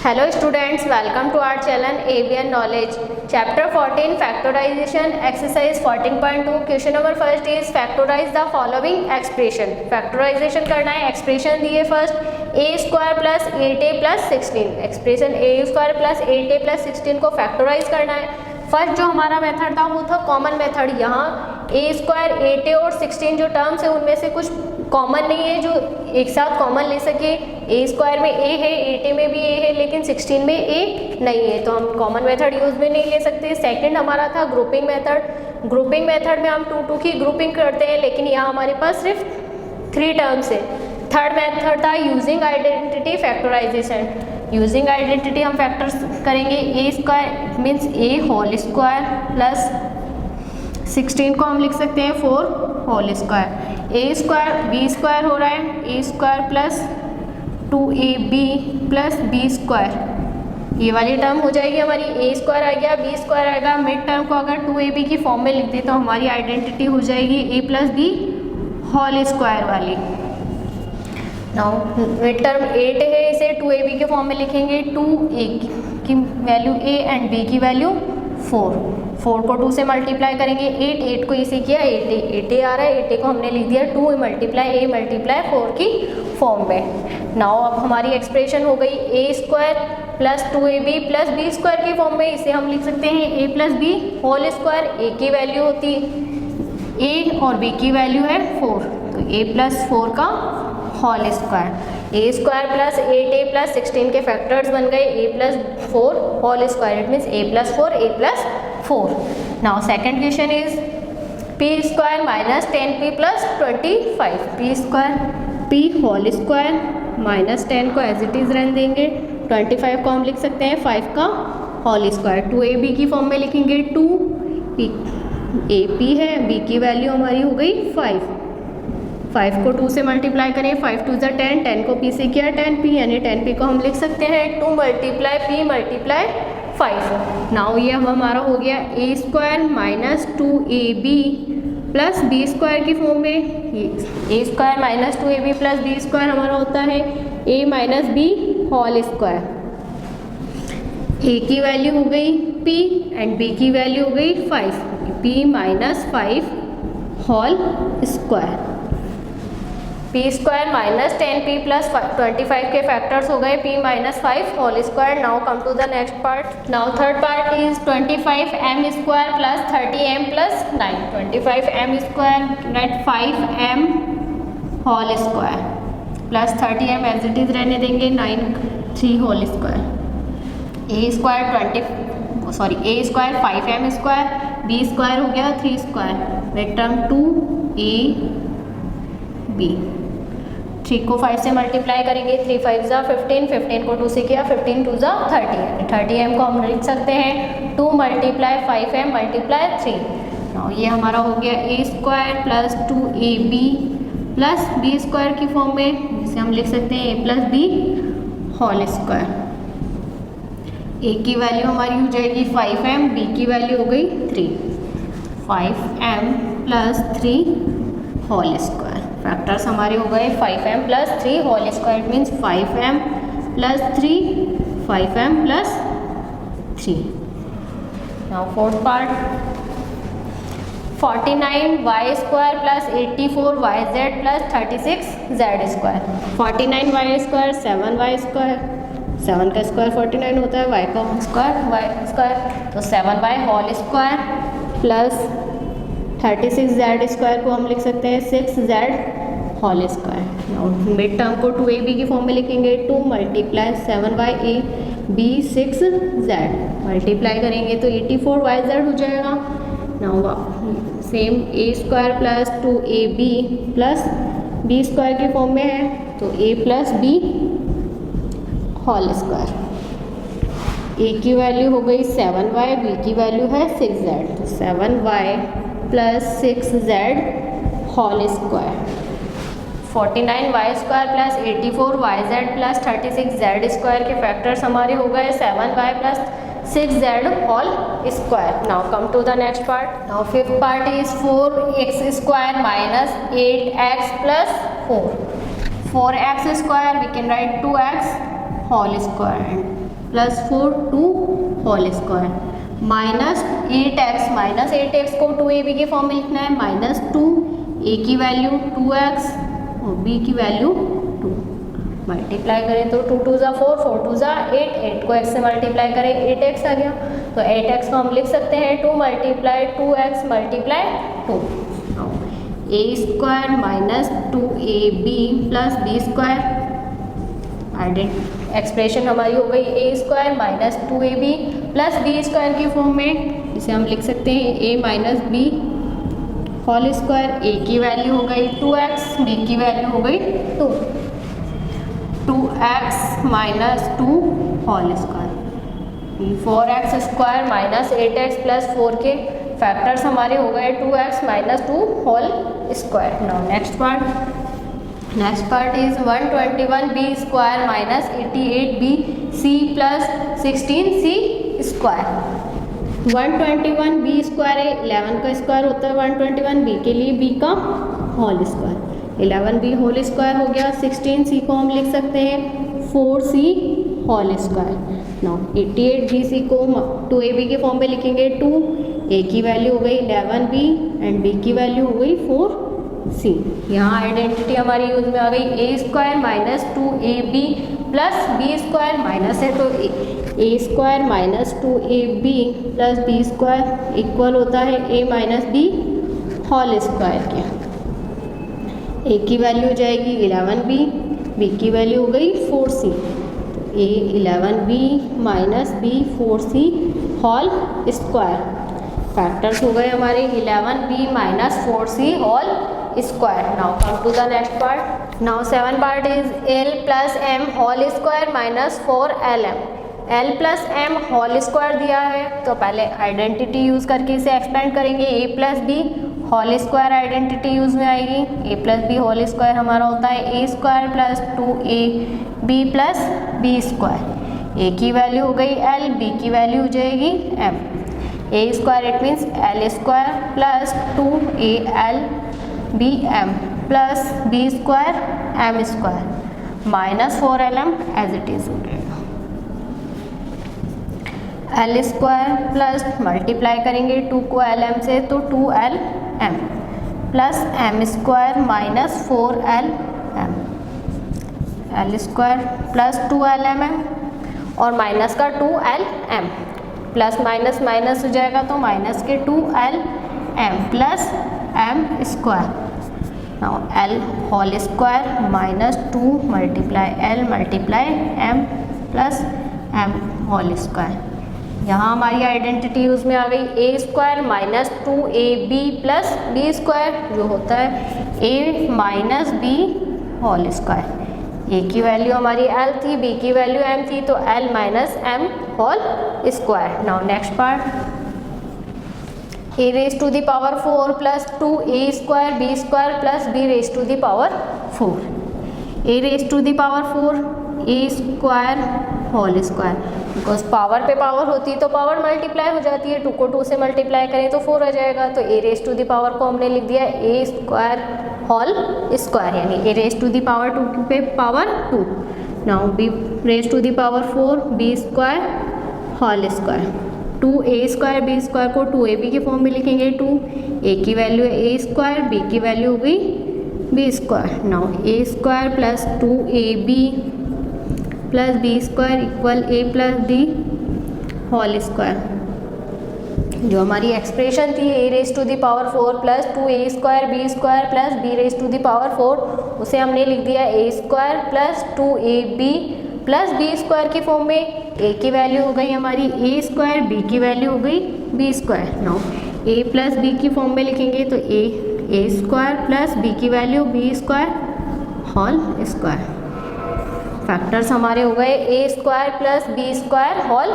Hello students, welcome to our channel ABN Knowledge. Chapter 14 Factorization Exercise 14.2 Question number first is factorize the following expression. Factorization करना है, expression दिए first a square plus 8a plus 16. expression a square plus 8a plus 16 को factorize करना है. First जो हमारा method था वो था कॉमन मेथड. यहाँ a स्क्वायर 8a और 16 जो टर्म्स है उनमें से कुछ कॉमन नहीं है जो एक साथ कॉमन ले सके. a स्क्वायर में a है, 8a में भी a है, लेकिन 16 में a नहीं है, तो हम कॉमन मेथड यूज में नहीं ले सकते. सेकंड हमारा था ग्रुपिंग मेथड. ग्रुपिंग मेथड में हम 2 की ग्रुपिंग करते हैं, लेकिन यहाँ हमारे पास सिर्फ 3 टर्म्स है. थर्ड मेथड था using identity factorization. Using identity हम फैक्टर्स करेंगे. A square means a whole square plus 16 को हम लिख सकते हैं 4 होल स्क्वायर. ए स्क्वायर बी स्क्वायर हो रहा है, a square plus 2ab plus B square. ये वाली टर्म हो जाएगी हमारी. ए स्क्वायर आ गया, बी स्क्वायर आएगा. मिड टर्म को अगर 2ab की फॉर्म में लिख दे तो हमारी आइडेंटिटी हो जाएगी a plus b whole square वाली. नाउ मिड टर्म 8 है, इसे 2ab के फॉर्म में लिखेंगे. 2a की वैल्यू a एंड b की वैल्यू 4. 4 को 2 से मल्टीप्लाई करेंगे. 8 को इसे किया 8a आ रहा है, 8a को हमने लिख दिया 2 मल्टीप्लाई a मल्टीप्लाई 4 की फॉर्म में. नाउ अब हमारी एक्सप्रेशन हो गई a square plus 2ab plus B square की फॉर्म में. इसे हम लिख सकते हैं a plus b whole square. a की वैल्यू होती a और b की वैल्यू है 4, तो a प्लस 4 का होल स्क्वायर. ए स्क्वायर प्लस 8a प्लस 16 के फैक्टर्स बन गए a plus 4 whole square. It means a plus 4 a plus 4. Now second question is p square minus 10p plus 25. p square p whole square minus 10 को as it is रहने देंगे. 25 को हम लिख सकते हैं 5 का होल स्क्वायर. 2ab की फॉर्म में लिखेंगे 2p ap है, b की वैल्यू हमारी हो गई 5. 5 को 2 से मल्टीप्लाई करें, 5 2 ज़ा 10, 10 को p से किया 10p, यानी 10p को हम लिख सकते हैं 2 मल्टीप्लाई p मल्टीप्लाई 5. नाउ ये हमारा हो गया a square minus 2ab plus B square की फॉर्म में. a square minus 2ab plus B square हमारा होता है a minus B whole square. a की वैल्यू हो गई p एंड b की वैल्यू हो गई 5. p minus 5 whole square. p square minus 10p plus 25 के फैक्टर्स हो गए p minus 5 whole square. Now come to the next part. Now third part is 25m square plus 30m plus 9. 25m square get 5m whole square plus 30m as it is रहने देंगे 3 whole square. a square 5m square, b square हो गया 3 square. Mid term 2ab. 3 को 5 से multiply करेंगे. 3 5 ज़ा 15, 15 को 2 से किया 15 2 ज़ा 30. 30m को हम लिख सकते हैं 2 मल्टीप्लाई 5m मल्टीप्लाई 3. नाउ ये हमारा हो गया a square plus 2ab plus b square की फॉर्म में, जिसे हम लिख सकते हैं a plus b whole square. a की वैल्यू हमारी हो जाएगी 5m, b की वैल्यू हो गई 3. 5m plus 3 whole square. Factors हमारे हो गए 5m plus 3 whole square. It means 5m plus 3 5m plus 3. Now fourth part 49y square plus 84yz plus 36z square. 49y square 7y square, 7 का square 49 होता है, y का square y square, तो 7y whole square plus 36z square को हम लिख सकते हैं 6z whole square. Mid term को 2ab की फॉर्म में लिखेंगे 2 multiply 7ya b 6z multiply करेंगे तो 84yz हो जाएगा. Now same a square plus 2ab plus b square की फॉर्म में है, तो a plus b whole square. a की वैल्यू हो गई 7y, b की वैल्यू है 6z, तो 7y plus 6z whole square. 49y square plus 84yz plus 36z square के फैक्टर्स हमारे हो गए 7y plus 6z whole square. Now come to the next part. Now fifth part is 4x square minus 8x plus 4. 4x square we can write 2x whole square and plus 4 2 whole square minus 8x को 2ab के form में लिखना है, minus 2 a की value 2x और b की value 2। Multiply करें तो 2 2 ज़ा 4 4 2 ज़ा 8 8 को x से मल्टीप्लाई करें 8x आ गया, तो 8x को हम लिख सकते हैं 2 multiply 2x multiply 2 a square minus 2ab plus B square. Expression हमारी हो गई a square minus 2ab plus B square की फॉर्म में, इसे हम लिख सकते हैं a minus B whole square. a की वैल्यू हो गई 2x, b की वैल्यू हो गई 2, 2x minus 2 whole square. 4x square minus 8x plus 4 के फैक्टर्स हमारे हो गए 2x minus 2 whole square. Now next part is 121b square minus 88b c plus 16c square. 121b square है, 11 का square होता है 121b के लिए b का whole square, 11b whole square हो गया। 16c को हम लिख सकते हैं 4c whole square. Now 88bc को 2ab के फॉर्म में लिखेंगे 2, a की वैल्यू हो गई 11b एंड b की वैल्यू हो गई 4c। यहाँ आइडेंटिटी हमारी यूज में आ गई a square minus 2ab plus b square minus है तो a square minus 2ab plus b square equal होता है a minus b whole square के। a की वैल्यू हो जाएगी 11b, b की वैल्यू हो गई 4c, a 11b minus b 4c whole square. Factors हो गए हमारे 11b minus 4c whole square. Now come to the next part. Now 7 part is l plus m whole square minus 4lm। l plus m whole square दिया है तो पहले identity use करके इसे expand करेंगे। a plus b whole square identity use में आएगी, a plus b whole square हमारा होता है a square plus 2ab plus b square. a की वैल्यू हो गई l, b की वैल्यू हो जाएगी m। a square it means l square plus 2al bm plus b square m square minus 4lm as it is हो जाएगा। l square plus multiply करेंगे 2 को lm से तो 2lm plus m square minus 4lm, l square plus 2lm और minus का 2lm plus minus minus हो जाएगा तो माइनस के 2lm plus m square. Now l whole square minus 2 multiply l multiply m plus m whole square. यहाँ हमारी identity use में आ गई a square minus 2ab plus b square जो होता है a minus b whole square. a की value हमारी l थी, b की वैल्यू m थी तो l minus m whole square. Now next part a raise to the power 4 plus 2a square b square plus b raise to the power 4। a raise to the power 4 a square whole square, because power पे power होती है तो power multiply हो जाती है, 2 को 2 से multiply करें तो 4 आ जाएगा, तो a raise to the power को हमने लिख दिया a स्क्वायर होल स्क्वायर, यानी a raise to the power 2 पे power 2। Now b raise to the power 4 b square whole square, 2a square b square को 2ab के फॉर्म में लिखेंगे 2, a की वैल्यू है a स्क्वायर, b की value हो गई b square. Now a square plus 2ab plus b square equal a plus b whole square. जो हमारी एक्सप्रेशन थी a raise to the power 4 plus 2a square b square plus b raise to the power 4, उसे हमने लिख दिया a square plus 2ab plus b square की form में। a की वैल्यू हो गई हमारी a स्क्वायर, b की वैल्यू हो गई b square. Now a plus b की फॉर्म में लिखेंगे तो a स्क्वायर प्लस b की value b square whole square. Factors हमारे हो गए a square plus b square whole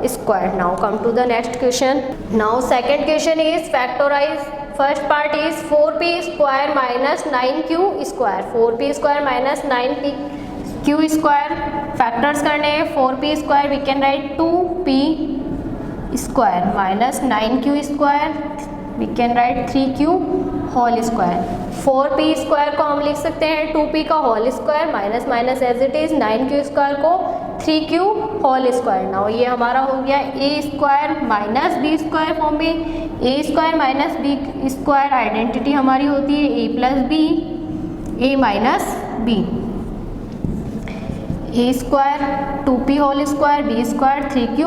square. Now come to the next question. Now second question is factorise. First part is 4p square minus 9q square, 4p square minus 9q square factors करने हैं। 4p square we can write 2p square minus 9q square we can write 3q whole square. 4p square को हम लिख सकते हैं 2p का whole square minus minus as it is 9q square को 3q whole square. Now ये हमारा हो गया ए square minus B square form में। A square minus B square identity हमारी होती है a plus B, A minus B. A square 2p whole square, B square 3q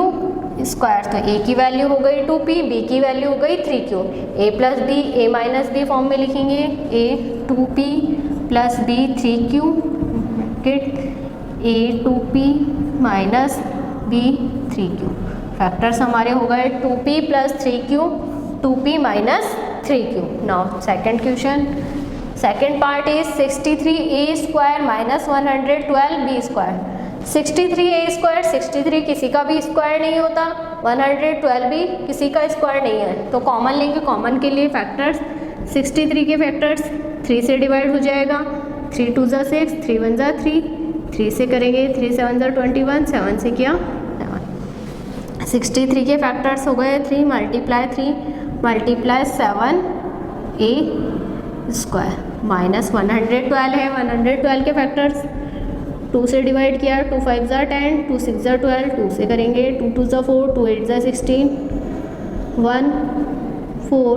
square. तो ए की वैल्यू हो गई 2p, बी की वैल्यू हो गई 3q। A plus B, A minus b form में लिखेंगे। A 2p plus b 3q, a 2p minus b 3q। Factors हमारे हो गए 2p plus 3q, 2p minus 3q। Now second question, second part is 63a square minus 112b square. 63a square, 63 किसी का भी square नहीं होता, 112 भी किसी का स्क्वायर नहीं है। तो कॉमन लेंगे, कॉमन के लिए फैक्टर्स 63 के फैक्टर्स 3 से डिवाइड हो जाएगा। 3 2 ज़ा 6, 3 1 ज़ा 3, 3 से करेंगे 3 7 ज़ा 21, 7 से किया 7। 63 के फैक्टर्स हो गए 3 मल्टीप्लाई 7a स्क्वायर माइनस 112 है। 112 के फैक्टर्स 2 से डिवाइड किया, 2 5 ज़ा 10, 2 6 ज़ा 12, 2 से करेंगे 2 2 ज़ा 4, 2 8 ज़ा 16, 1 4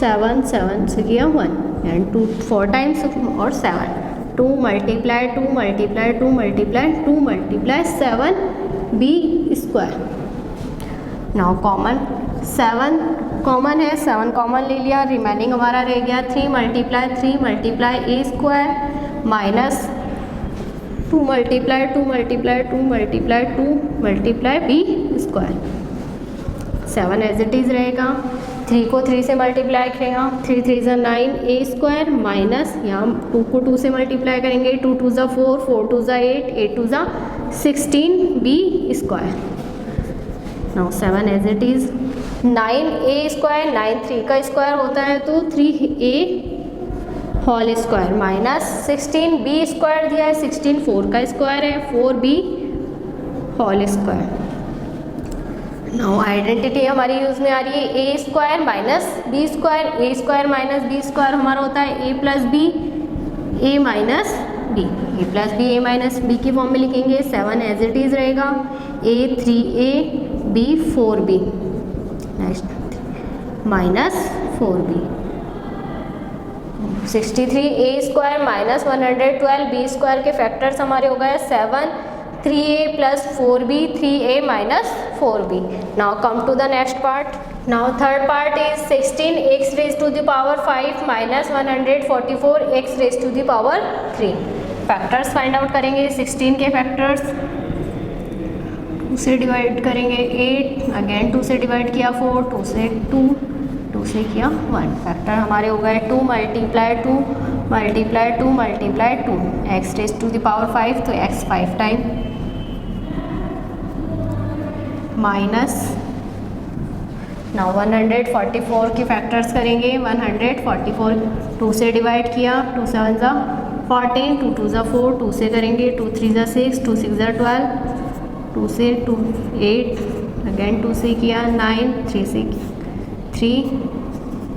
7, 7 से किया 1 एंड 2 4 टाइम्स और 7, 2 multiply 2 multiply 2 multiply 2 multiply 7b square. Now common 7 common है, 7 कॉमन ले लिया, रिमेनिंग हमारा रह गया 3 multiply a square minus 2 multiply 2 multiply 2 multiply 2 multiply b square. 7 as it is रहेगा, 3 को 3 से मल्टीप्लाई करेगा, 3 3 ज़ा 9 a स्क्वायर माइनस यहाँ 2 को 2 से मल्टीप्लाई करेंगे, 2 2 ज़ा 4, 4 2 ज़ा 8, 8 2 ज़ा 16b square. Now 7 as it is, 9a square, 9 3 का स्क्वायर होता है तो 3a whole square minus 16b square दिया है, 16 4 का स्क्वायर है, 4b whole square. Now identity हमारी यूज़ में आ रही है a square minus b square. a square minus b square हमारा होता है a plus b, a minus b, a plus b, a minus b की फॉर्म में लिखेंगे। 7 एज इट इज़ रहेगा, a 3a b 4b next minus 4b। 63a square minus 112b square के factors हमारे हो गए 7 3a plus 4b 3a minus 4b। Now come to the next part. Now third part is 16x raise to the power 5 minus 144x raise to the power 3। Factors find out करेंगे। 16 के factors 2 से divide करेंगे 8, again 2 से divide किया 4, 2 से 2, 2 से किया 1। Factor हमारे हो गए 2 multiply 2 multiply 2 multiply 2, x raise to the power 5 तो x 5 टाइम माइनस। नाउ 144 के फैक्टर्स करेंगे। 144 2 से डिवाइड किया, 2 7 ज़ा 14, 2 2 ज़ा 4, 2 से करेंगे 2 3 ज़ा 6, 2 6 ज़ा 12, 2 से 2 8, अगेन 2 से किया 9, 3 से 3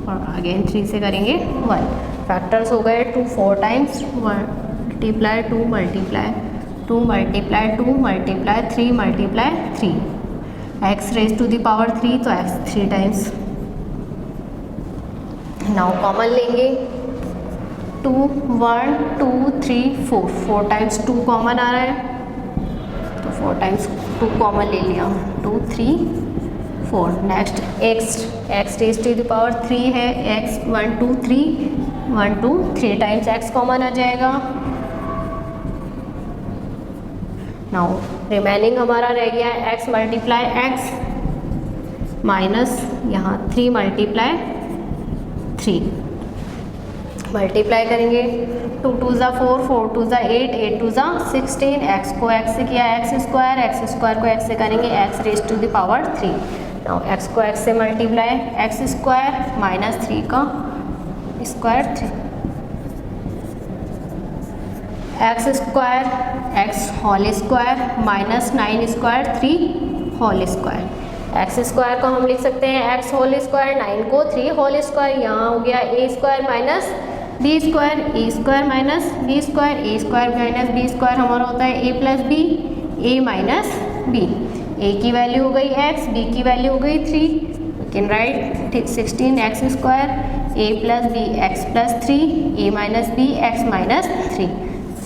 और अगेन 3 से करेंगे 1। फैक्टर्स हो गए 2 4 times, multiply 2 multiply 2 multiply 2 multiply 3 multiply 3, x raise to the power 3 तो x 3 टाइम्स। नाउ कॉमन लेंगे 2 1 2 3 4, 4 टाइम्स 2 कॉमन आ रहा है तो 4 टाइम्स 2 कॉमन ले लिया, 2 3 4। Next x raise to the power 3 है, x 1 2 3 1 2 3 टाइम्स x कॉमन आ जाएगा। नाउ रिमेनिंग हमारा रह गया है x मल्टीप्लाई x माइनस यहाँ 3 मल्टीप्लाई 3, मल्टीप्लाई करेंगे 2 2 ज़ा 4, 4 2 ज़ा 8, 8 2 ज़ा 16, x को x से किया x स्क्वायर को x से करेंगे x raise to the power 3। Now x को x से मल्टीप्लाई, x स्क्वायर माइनस 3 का square 3, x square x whole square minus 9 square 3 whole square. x square को हम लिख सकते हैं x होल स्क्वायर, 9 को 3 होल स्क्वायर, यहाँ हो गया a square minus B square A square minus B square, A square minus B square हमारा होता है a plus B, A minus B. ए की वैल्यू हो गई एक्स, बी की वैल्यू हो गई 3, we can write 16 x square A plus b x plus 3, a minus b x minus 3।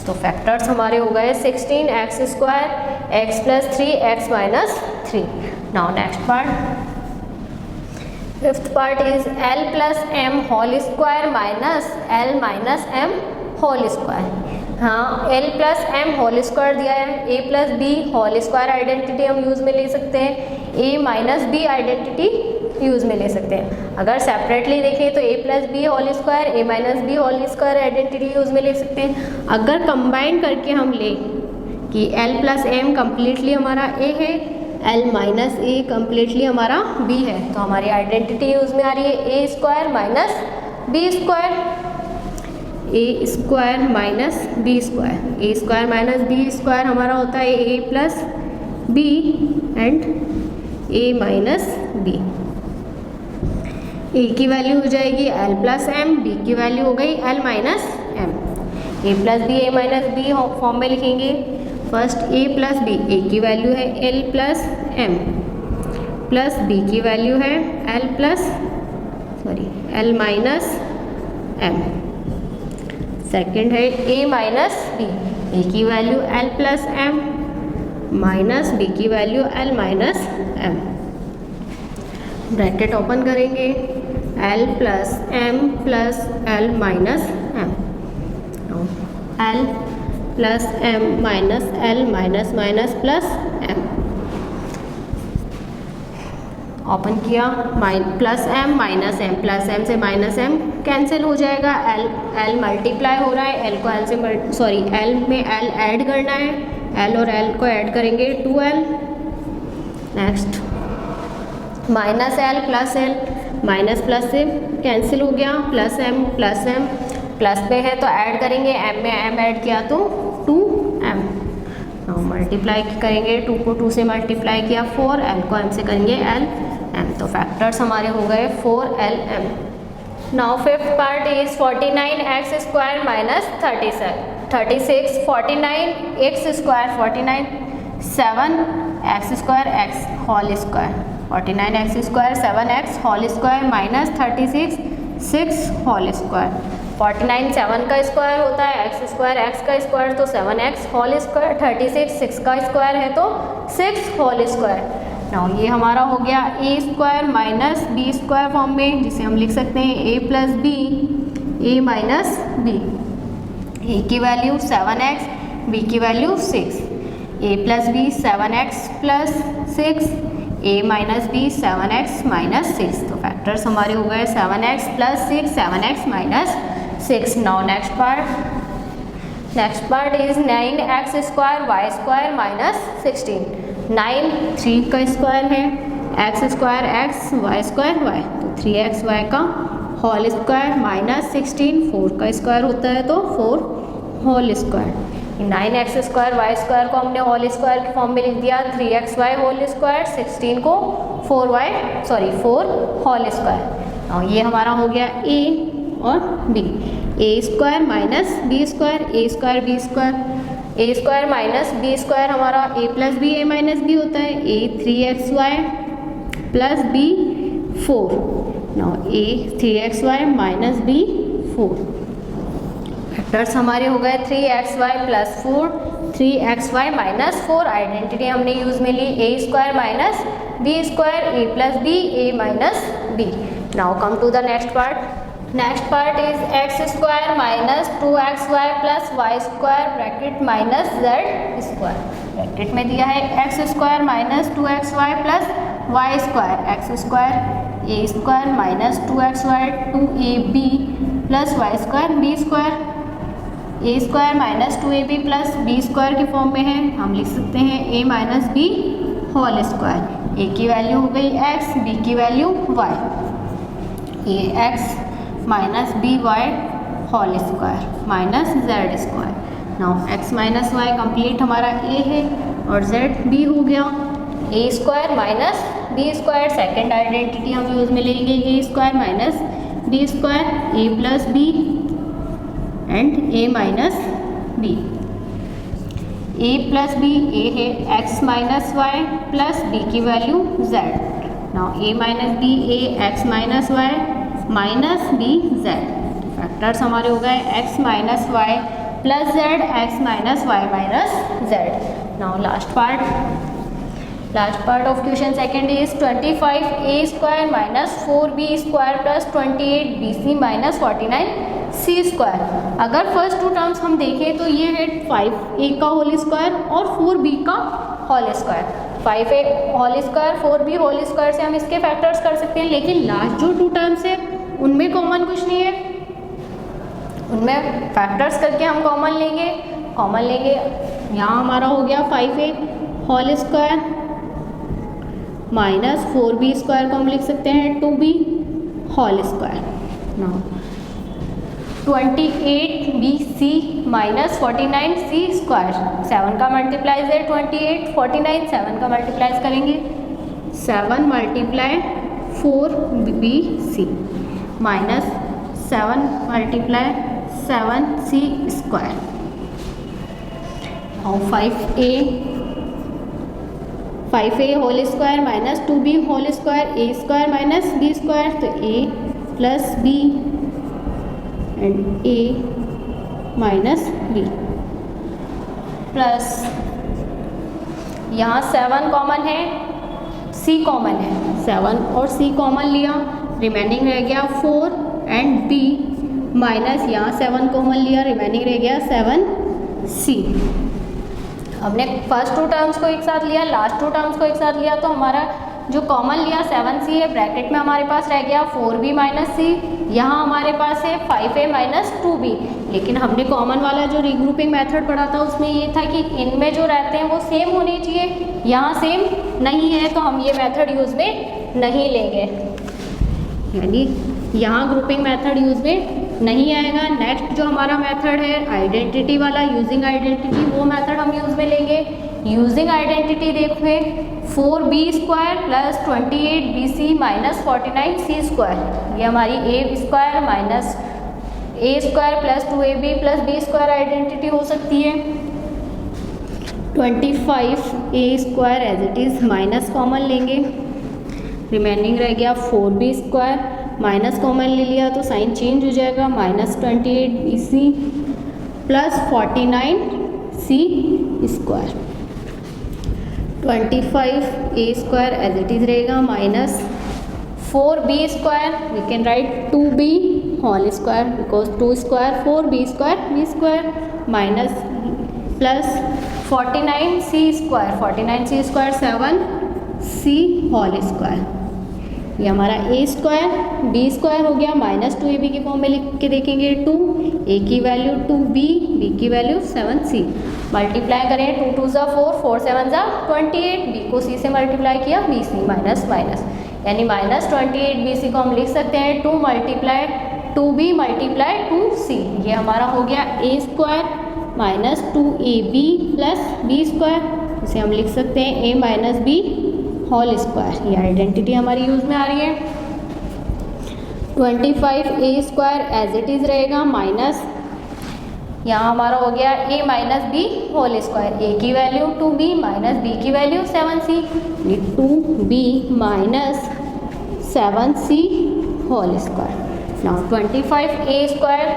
तो फैक्टर्स हमारे हो गए 16 x square x plus 3 x minus 3। Now next part, fifth part is l plus m whole square minus L minus m whole square. हाँ, l plus m whole square दिया है, a plus b whole square identity हम use में ले सकते हैं, ए minus b identity use में ले सकते हैं। अगर सेपरेटली देखें तो a plus b whole square, a minus B whole square identity use में ले सकते हैं। अगर कंबाइन करके हम लें कि एल प्लस एम कम्प्लीटली हमारा ए है, एल माइनस ए कम्प्लीटली हमारा बी है, तो हमारी आइडेंटिटी यूज़ में आ रही है a square minus B square, A square minus B square. A square minus B square हमारा होता है a plus B and A minus B. ए की वैल्यू हो जाएगी एल प्लस एम, बी की वैल्यू हो गई l minus m. A plus B A minus b form में लिखेंगे। फर्स्ट ए प्लस बी, ए की वैल्यू है L plus M plus B की वैल्यू है एल माइनस एम। सेकेंड है ए माइनस बी, ए की value L plus M minus B की value L minus M. Bracket open करेंगे, L plus M plus L minus M, L plus M minus L minus minus plus M. Open किया, plus M minus M, plus M से minus M cancel हो जाएगा, L multiply हो रहा है, L को L से एल में एल ऐड करना है, एल और एल को ऐड करेंगे 2l। Next minus L plus L, minus plus से कैंसिल हो गया, प्लस एम प्लस में है तो ऐड करेंगे, एम में एम ऐड किया तो 2m। मल्टीप्लाई करेंगे, 2 को 2 से मल्टीप्लाई किया 4, एल को एम से करेंगे एल एम। तो फैक्टर्स हमारे हो गए 4lm। Now fifth part is 49 x square minus 36, 49 x square 49, 7 x square x whole square, 49 x square 7 x whole square minus 36 6 whole square. 49 7 का स्क्वायर होता है, एक्स स्क्वायर एक्स का स्क्वायर तो 7x whole square, 36 6 का square है तो 6 whole square. Now ये हमारा हो गया ए square minus B square form में, जिसे हम लिख सकते हैं A plus B A minus B. ए की वैल्यू 7x, बी की value 6, A plus B 7x plus 6, A minus B 7x minus 6। तो फैक्टर्स हमारे हो गए 7x plus 6, 7x minus 6। Now next part is 9x square Y square minus 16। 9 3 का square है, x square x Y square Y, तो 3x Y का whole square minus 16 4 का square होता है तो 4 whole square. 9x square Y square को हमने होल स्क्वायर के फॉर्म में लिख दिया, 3x वाई होल स्क्वायर, 16 को 4 होल स्क्वायर। और ये हमारा हो गया ए और बी। ए स्क्वायर माइनस बी स्क्वायर, ए स्क्वायर बी स्क्वायर, ए स्क्वायर माइनस बी स्क्वायर हमारा A plus B A minus B होता है, A 3xy plus B 4। Now A 3xy minus B 4। Factors हमारे हो गए 3xy plus 4, 3xy minus 4। Identity हमने use में ली A square minus B square, A plus B A minus B. Now come to the next part. Next part is X square minus 2xy plus Y square bracket minus Z square. Bracket में दिया है x square minus 2xy plus Y square, X square ए square minus 2xy 2ab plus Y square B square, ए square minus 2ab plus B square के form में है, हम लिख सकते हैं ए minus B whole square. A की वैल्यू हो गई x, बी की value y, A x minus B Y whole square minus Z square. Now x minus Y complete हमारा a है और z b हो गया। ए square minus B square, second identity हम यूज में लेंगे, A square minus B square, A plus B and A minus B. A plus B, A है X minus Y plus B की value Z. Now A minus B, A X minus Y minus B Z. Factors हमारे हो गए x minus Y plus z, x minus Y minus z. Now last part of question second is 25a square minus 4b square plus 28bc minus 49c square। अगर first to terms हम देखें तो ये है 5a का whole square और 4b का whole square. 5a whole square 4b whole square से हम इसके फैक्टर्स कर सकते हैं, लेकिन लास्ट जो टू टर्म्स है उनमें कॉमन कुछ नहीं है, उनमें फैक्टर्स करके हम कॉमन लेंगे। यहाँ हमारा हो गया 5a whole square minus 4b square को हम लिख सकते हैं 2b whole square. Now 28bc minus 49c square. 7 का मल्टीप्लाइज है 28, 49, 7 का मल्टीप्लाइज करेंगे 7 multiply 4bc minus 7 multiply 7c square. और 5a whole square minus 2b whole square, a square minus b square, तो a plus b and a minus b plus यहाँ 7 common है, c common है, 7 और c common लिया, remaining रह गया 4 and b minus यहाँ 7 कॉमन लिया, रिमेनिंग रह गया 7c। हमने फर्स्ट टू टर्म्स को एक साथ लिया, लास्ट टू टर्म्स को एक साथ लिया, तो हमारा जो कॉमन लिया 7c है, ब्रैकेट में हमारे पास रह गया 4b माइनस c, यहाँ हमारे पास है 5a माइनस 2b। लेकिन हमने कॉमन वाला जो रीग्रुपिंग मेथड पढ़ा था उसमें ये था कि इनमें जो रहते हैं वो सेम होने चाहिए, यहाँ सेम नहीं है तो हम ये मेथड यूज़ में नहीं लेंगे, यानी यहाँ ग्रुपिंग मेथड यूज़ में नहीं आएगा। नेक्स्ट जो हमारा मेथड है आइडेंटिटी वाला, यूजिंग आइडेंटिटी, वो मेथड हम यूज़ में लेंगे। यूजिंग आइडेंटिटी देखिए 4b square plus 28bc minus 49c square, ये हमारी a square minus a square plus 2ab plus b square identity हो सकती है। 25a square as it is minus common लेंगे, रिमेनिंग रह गया 4b स्क्वायर, माइनस कॉमन ले लिया तो साइन चेंज हो जाएगा, minus 28bc plus 49c square. 25a square as it is रहेगा minus 4b square, we can write 2b whole square because 2 square 4b square b square minus plus 49c square, 49c square 7c whole square. ये हमारा a square b square हो गया, minus 2ab की form में लिख के देखेंगे 2, a की वैल्यू 2b, b की वैल्यू 7c। मल्टीप्लाई करें 2 2 ज़ा 4, 4 7 ज़ा 28, b को c से मल्टीप्लाई किया bc माइनस माइनस, यानी माइनस 28bc को हम लिख सकते हैं 2 मल्टीप्लाई 2b मल्टीप्लाई 2c। ये हमारा हो गया a square minus 2ab plus b square, इसे हम लिख सकते हैं a minus b whole square. ये आइडेंटिटी हमारी यूज़ में आ रही है। 25a square as it is रहेगा माइनस, यहाँ हमारा हो गया a minus b whole square, a की वैल्यू 2b माइनस b की वैल्यू 7c, ये 2b minus 7c whole square. Now 25a square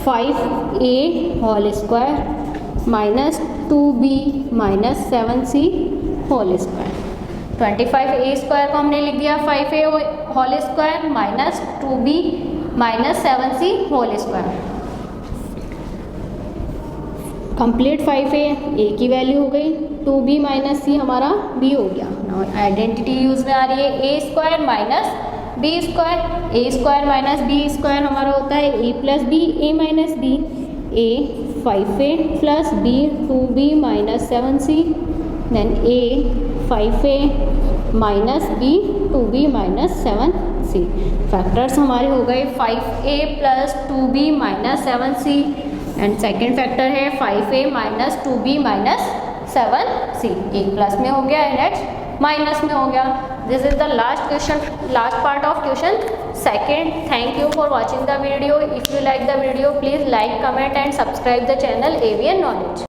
5a whole square minus 2b minus 7c whole square. 25a square को हमने लिख दिया 5a whole square minus 2b minus 7c whole square. Complete 5a, a की value हो गई, 2b minus c हमारा b हो गया। नाउ आइडेंटिटी यूज़ में आ रही है a square minus b square, a square minus b square हमारा होता है a plus b, a minus b, a 5a plus b 2b minus 7c, then a 5a minus b 2b minus 7c। Factors हमारे हो गए 5a plus 2b minus 7c and second factor है 5a minus 2b minus 7c। एक plus में हो गया, next minus में हो गया। This is the last question, last part of question second. Thank you for watching the video. If you like the video please like, comment and subscribe the channel AVN Knowledge।